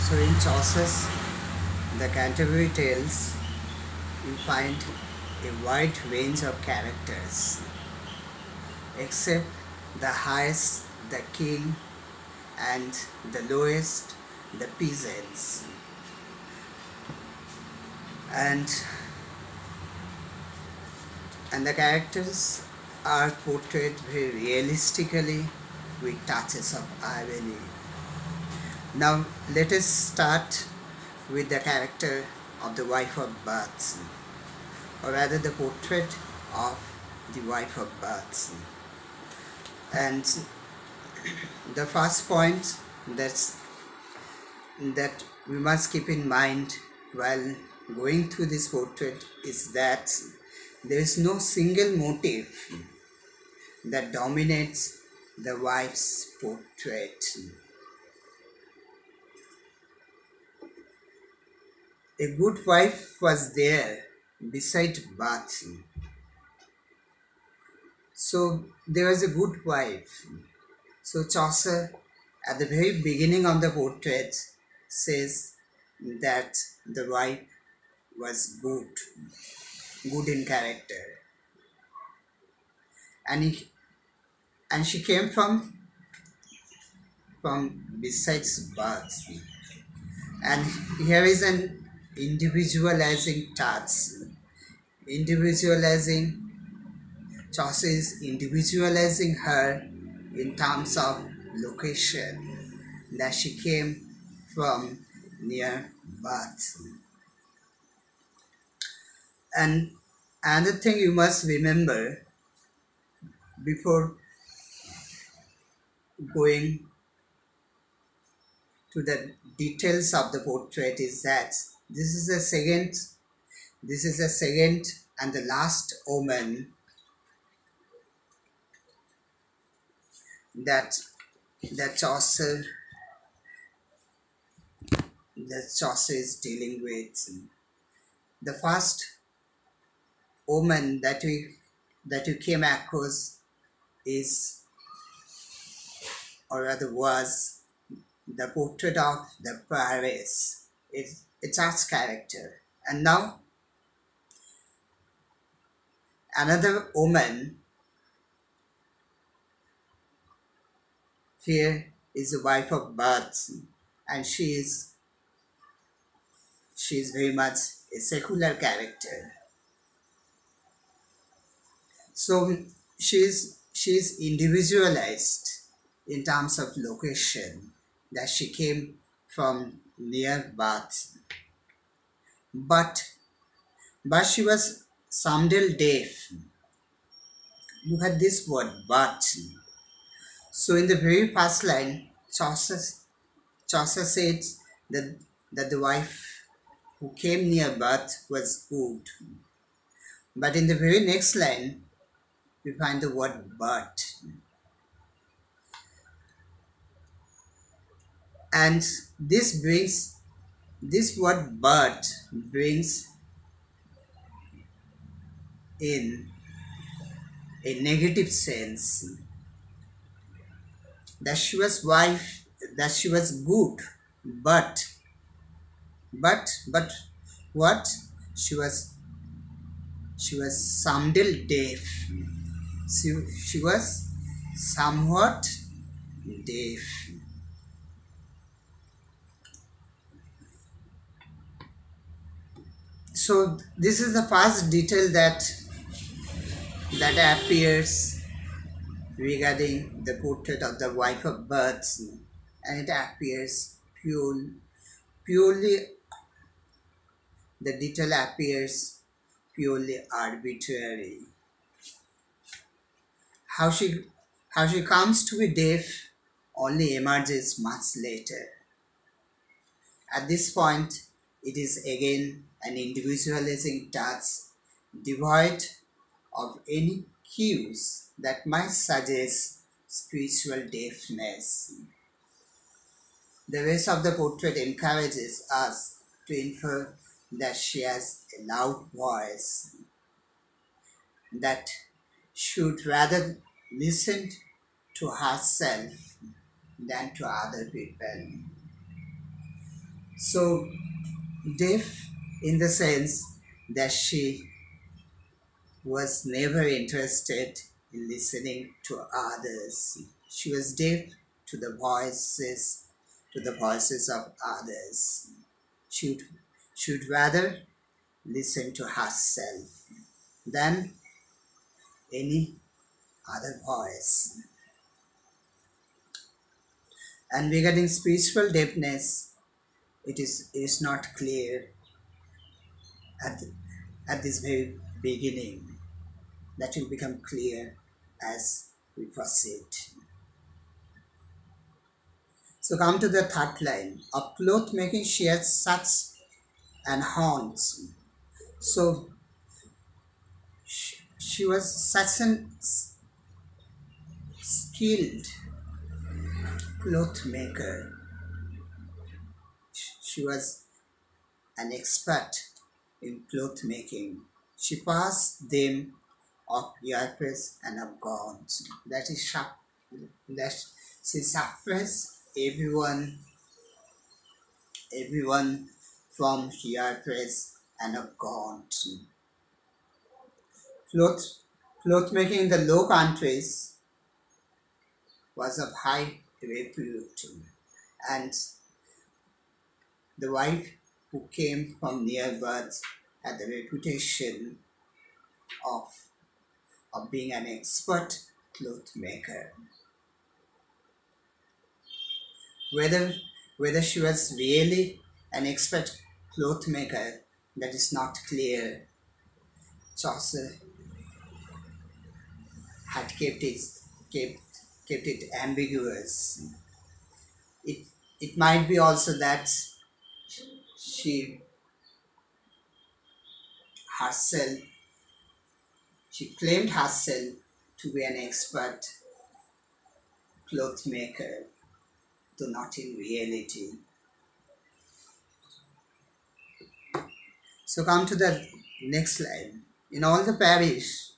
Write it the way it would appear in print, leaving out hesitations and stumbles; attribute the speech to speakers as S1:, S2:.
S1: So in Chaucer's The Canterbury Tales, you find a wide range of characters, except the highest, the king, and the lowest, the peasants. And the characters are portrayed very realistically with touches of irony. Now let us start with the character of the wife of Bath, or rather the portrait of the wife of Bath. And the first point that we must keep in mind while going through this portrait is that there is no single motive that dominates the wife's portrait. A good wife was there beside Bath. So there was a good wife. So Chaucer, at the very beginning of the portrait, says that the wife was good in character, and she came from besides Bath. And here is an individualizing touch. Chaucer is individualizing her in terms of location, that she came from near Bath. And another thing you must remember before going to the details of the portrait is that this is the second and the last omen that Chaucer is dealing with. The first omen that we came across is, or rather was, the portrait of the Paris. It's its character. And now another omen here is the wife of Bath, and she is very much a secular character. So she is individualized in terms of location, that she came from near Bath. But she was someday deaf. Look at this word, but. So in the very first line, Chaucer said that the wife who came near Bath was good. But in the very next line, we find the word but. And this word but brings in a negative sense, that she was good, but what, she was someday deaf. She was somewhat deaf. So this is the first detail that appears regarding the portrait of the wife of Bath, and it appears purely, the detail appears purely arbitrary. How she comes to be deaf only emerges much later. At this point, it is again an individualizing touch, devoid of any cues that might suggest spiritual deafness. The rest of the portrait encourages us to infer that she has a loud voice, that should rather listen to herself than to other people. So deaf in the sense that she was never interested in listening to others. She was deaf to the voices of others. She would, she would rather listen to herself than any other voice. And regarding spiritual deafness, it is not clear at, at this very beginning. That will become clear as we proceed. So come to the third line. Of cloth making she had such an haunts. So she was such an skilled cloth maker. She was an expert in cloth making. She passed them of yards and of gowns. That is sharp. That she suppressed everyone from yards and of gowns. Cloth cloth making in the Low Countries was of high repute, and the wife who came from near birth had the reputation of, of being an expert cloth maker. Whether whether she was really an expert cloth maker, that is not clear. Chaucer had kept, kept it ambiguous. It it might be also that she herself she claimed herself to be an expert cloth maker, though not in reality. So come to the next line. In all the parish,